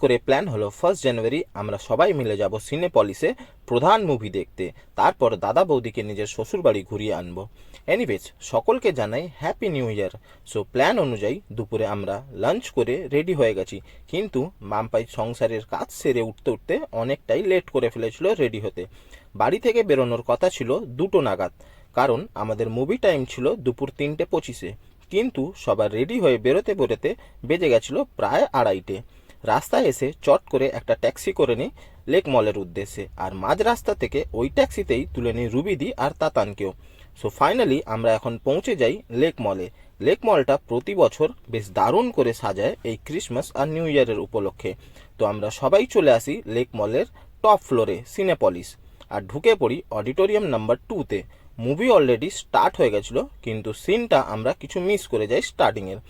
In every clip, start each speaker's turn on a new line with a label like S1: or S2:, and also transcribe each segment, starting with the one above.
S1: করে প্ল্যান হলো 1 জানুয়ারি আমরা সবাই মিলে যাব সিনেপলিসে প্রধান মুভি দেখতে। তারপর দাদা বৌদিকে নিজের শ্বশুরবাড়ি ঘুরিয়ে আনবো। এনিওয়েজ, সকলকে জানাই happy new year. So plan অনুযায়ী দুপুরে আমরা লাঞ্চ করে রেডি হয়ে গেছি, কিন্তু মাম্পাই সংসারের কাজ সেরে উঠতে উঠতে অনেকটাই লেট করে ফেলেছিল রেডি হতে। বাড়ি থেকে বেরোনোর কথা ছিল 2টো নাগাদ, কারণ আমাদের মুভি টাইম ছিল দুপুর 3:25-এ। কিন্তু সবার রেডি হয়ে বেরোতে বেরোতে বেজে গেছিল প্রায় 2:30। রাস্তায় এসে চট করে একটা ট্যাক্সি করে নিই লেক মলের উদ্দেশ্যে, আর মাঝ রাস্তা থেকে ওই ট্যাক্সিতেই তুলে নিই রুবিদি আর তাতানকেও। সো ফাইনালি আমরা এখন পৌঁছে যাই লেক মলে। লেক মলটা প্রতি বছর বেশ দারুণ করে সাজায় এই ক্রিসমাস আর নিউ ইয়ারের উপলক্ষে। তো আমরা সবাই চলে আসি লেক মলের টপ ফ্লোরে সিনেপলিস, আর ঢুকে পড়ি অডিটোরিয়াম নাম্বার 2-তে। মুভি অলরেডি স্টার্ট হয়ে গেছিলো, কিন্তু সিনটা আমরা কিছু মিস করে যাই স্টার্টিংয়ের।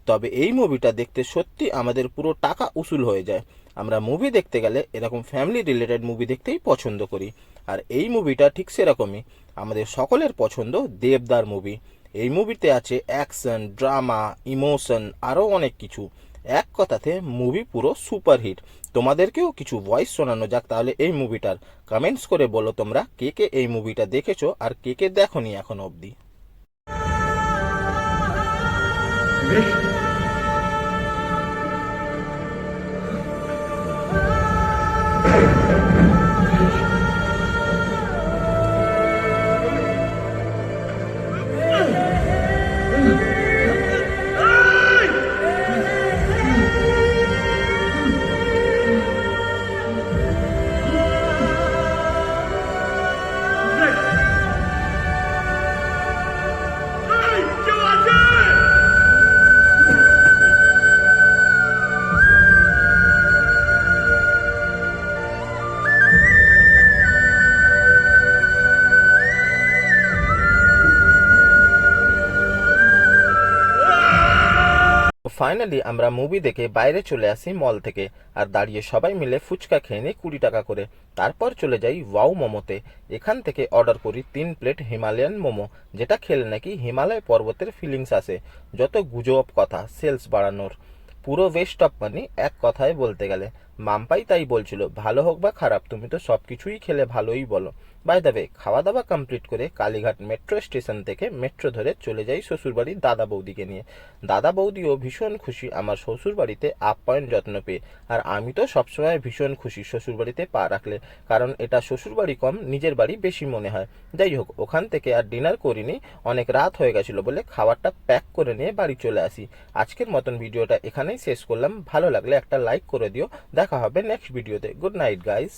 S1: তবে এই মুভিটা দেখতে সত্যি আমাদের পুরো টাকা উসুল হয়ে যায়। আমরা মুভি দেখতে গেলে এরকম ফ্যামিলি রিলেটেড মুভি দেখতেই পছন্দ করি, আর এই মুভিটা ঠিক সেরকমই আমাদের সকলের পছন্দ দেবদার মুভি। এই মুভিতে আছে অ্যাকশন, ড্রামা, ইমোশন, আরও অনেক কিছু। এক কথাতে মুভি পুরো সুপারহিট। তোমাদেরকেও কিছু ভয়েস শোনানো যাক তাহলে এই মুভিটার। কমেন্টস করে বলো তোমরা কে কে এই মুভিটা দেখেছো আর কে কে দেখোনি এখন অবধি। ফাইনালি আমরা মুভি দেখে বাইরে চলে আসি মল থেকে, আর দাঁড়িয়ে সবাই মিলে ফুচকা খেয়ে নিই 20 টাকা করে। তারপর চলে যাই ওয়াও মোমোতে। এখান থেকে অর্ডার করি 3 প্লেট হিমালয়ান মোমো, যেটা খেলে নাকি হিমালয় পর্বতের ফিলিংস আসে। যত গুজব কথা সেলস বাড়ানোর, পুরো ওয়েস্ট অফ মানি এক কথায় বলতে গেলে। মাম্পাই তাই বলছিল, ভালো হোক বা খারাপ তুমি তো সব কিছুই খেলে ভালোই বলো। বাই দ্য ওয়ে, খাওয়া দাওয়া কমপ্লিট করে কালীঘাট মেট্রো স্টেশন থেকে মেট্রো ধরে চলে যাই শ্বশুরবাড়ির দাদা বৌদিকে নিয়ে। দাদা বৌদিও ভীষণ খুশি আমার শ্বশুরবাড়িতে আপ্যায়ন যত্ন পেয়ে, আর আমি তো সবসময় ভীষণ খুশি শ্বশুরবাড়িতে পা রাখলে, কারণ এটা শ্বশুরবাড়ি কম নিজের বাড়ি বেশি মনে হয়। যাই হোক, ওখান থেকে আর ডিনার করিনি, অনেক রাত হয়ে গেছিলো বলে খাবারটা প্যাক করে নিয়ে বাড়ি চলে আসি। আজকের মতন ভিডিওটা এখানেই শেষ করলাম। ভালো লাগলে একটা লাইক করে দিও। দেখা হবে নেক্সট ভিডিওতে। Good night guys.